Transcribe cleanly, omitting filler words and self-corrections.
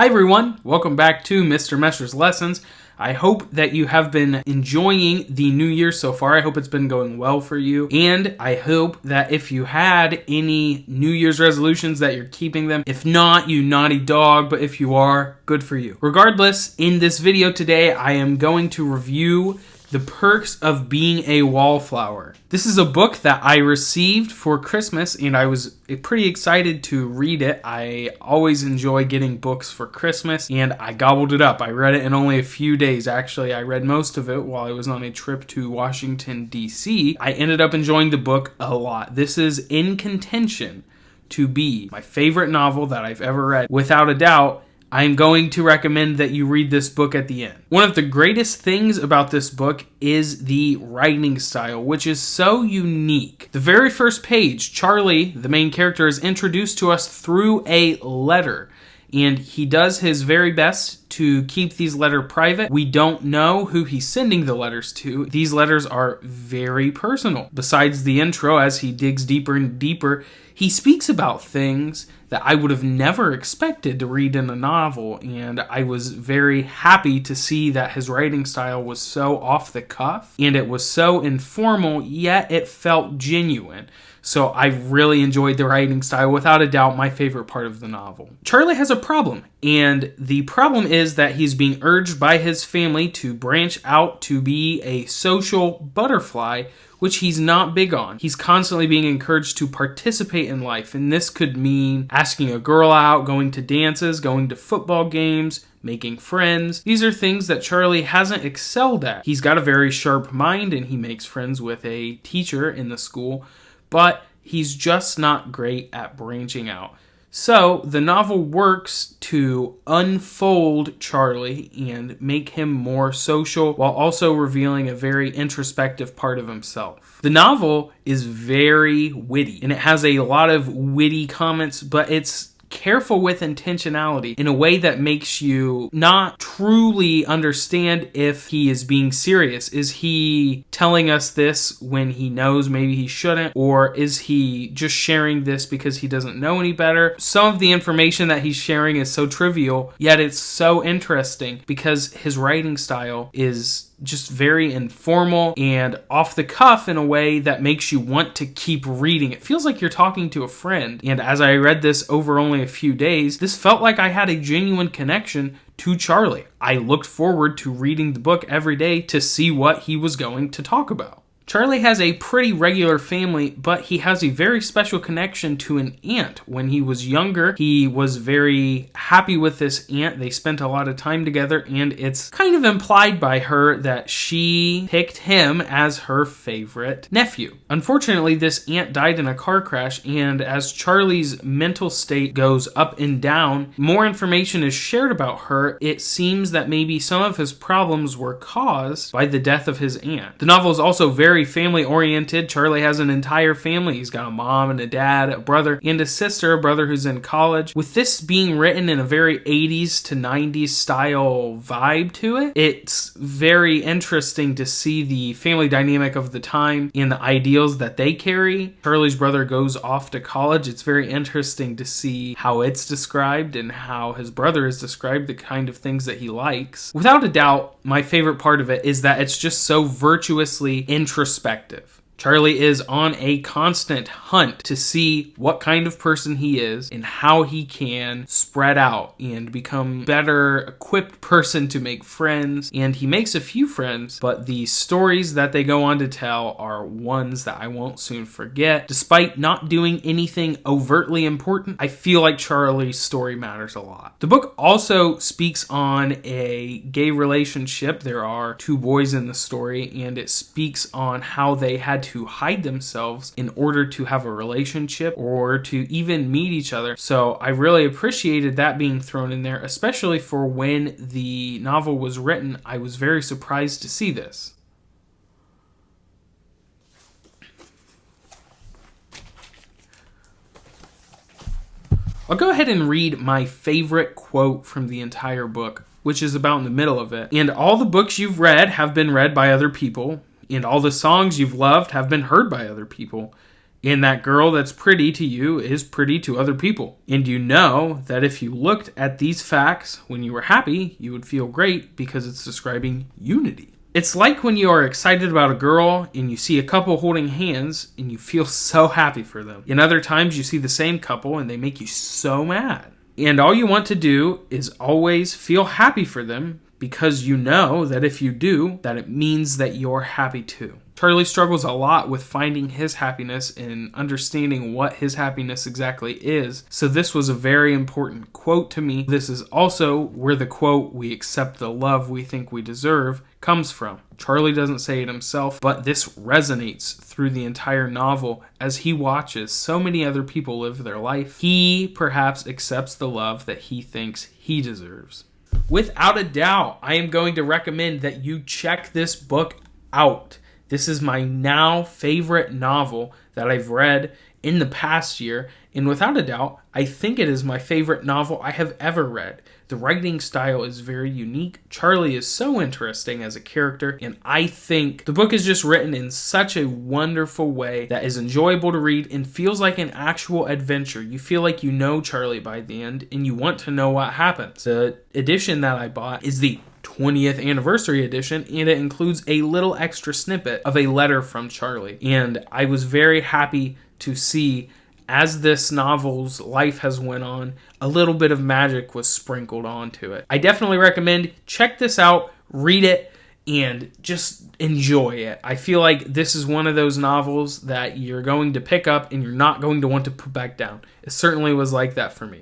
Hi everyone, welcome back to Mr. Mescher's Lessons. I hope that you have been enjoying the new year so far. I hope it's been going well for you. And I hope that if you had any New Year's resolutions that you're keeping them. If not, you naughty dog, but if you are, good for you. Regardless, in this video today, I am going to review The Perks of Being a Wallflower. This is a book that I received for Christmas and I was pretty excited to read it. I always enjoy getting books for Christmas and I gobbled it up. I read it in only a few days. Actually, I read most of it while I was on a trip to Washington, D.C. I ended up enjoying the book a lot. This is in contention to be my favorite novel that I've ever read. Without a doubt, I'm going to recommend that you read this book at the end. One of the greatest things about this book is the writing style, which is so unique. The very first page, Charlie, the main character, is introduced to us through a letter, and he does his very best to keep these letters private. We don't know who he's sending the letters to. These letters are very personal. Besides the intro, as he digs deeper and deeper, he speaks about things that I would have never expected to read in a novel, and I was very happy to see that his writing style was so off the cuff, and it was so informal, yet it felt genuine. So I really enjoyed the writing style, without a doubt my favorite part of the novel. Charlie has a problem, and the problem is that he's being urged by his family to branch out to be a social butterfly, which he's not big on. He's constantly being encouraged to participate in life, and this could mean asking a girl out, going to dances, going to football games, making friends. These are things that Charlie hasn't excelled at. He's got a very sharp mind, and he makes friends with a teacher in the school, but he's just not great at branching out. So the novel works to unfold Charlie and make him more social while also revealing a very introspective part of himself. The novel is very witty and it has a lot of witty comments, but it's careful with intentionality in a way that makes you not truly understand if he is being serious. Is he telling us this when he knows maybe he shouldn't? Or is he just sharing this because he doesn't know any better? Some of the information that he's sharing is so trivial, yet it's so interesting because his writing style is just very informal and off the cuff in a way that makes you want to keep reading. It feels like you're talking to a friend. And as I read this over only a few days, this felt like I had a genuine connection to Charlie. I looked forward to reading the book every day to see what he was going to talk about. Charlie has a pretty regular family, but he has a very special connection to an aunt. When he was younger, he was very happy with this aunt. They spent a lot of time together, and it's kind of implied by her that she picked him as her favorite nephew. Unfortunately, this aunt died in a car crash, and as Charlie's mental state goes up and down, more information is shared about her. It seems that maybe some of his problems were caused by the death of his aunt. The novel is also very family-oriented. Charlie has an entire family. He's got a mom and a dad, a brother and a sister, a brother who's in college. With this being written in a very 80s to 90s style vibe to it, it's very interesting to see the family dynamic of the time and the ideals that they carry. Charlie's brother goes off to college. It's very interesting to see how it's described and how his brother is described, the kind of things that he likes. Without a doubt, my favorite part of it is that it's just so virtuously introspective. Charlie is on a constant hunt to see what kind of person he is and how he can spread out and become a better equipped person to make friends. And he makes a few friends, but the stories that they go on to tell are ones that I won't soon forget. Despite not doing anything overtly important, I feel like Charlie's story matters a lot. The book also speaks on a gay relationship. There are two boys in the story, and it speaks on how they had to hide themselves in order to have a relationship or to even meet each other. So I really appreciated that being thrown in there, especially for when the novel was written. I was very surprised to see this. I'll go ahead and read my favorite quote from the entire book, which is about in the middle of it. And all the books you've read have been read by other people, and all the songs you've loved have been heard by other people. And that girl that's pretty to you is pretty to other people. And you know that if you looked at these facts when you were happy, you would feel great because it's describing unity. It's like when you are excited about a girl and you see a couple holding hands and you feel so happy for them. And other times you see the same couple and they make you so mad. And all you want to do is always feel happy for them because you know that if you do, that it means that you're happy too. Charlie struggles a lot with finding his happiness and understanding what his happiness exactly is. So this was a very important quote to me. This is also where the quote, "We accept the love we think we deserve," comes from. Charlie doesn't say it himself, but this resonates through the entire novel as he watches so many other people live their life. He perhaps accepts the love that he thinks he deserves. Without a doubt, I am going to recommend that you check this book out. This is my now favorite novel that I've read in the past year, and without a doubt, I think it is my favorite novel I have ever read. The writing style is very unique. Charlie is so interesting as a character, and I think the book is just written in such a wonderful way that is enjoyable to read and feels like an actual adventure. You feel like you know Charlie by the end, and you want to know what happens. The edition that I bought is the 20th anniversary edition, and it includes a little extra snippet of a letter from Charlie. And I was very happy to see, as this novel's life has went on, a little bit of magic was sprinkled onto it. I definitely recommend check this out, read it, and just enjoy it. I feel like this is one of those novels that you're going to pick up and you're not going to want to put back down. It certainly was like that for me.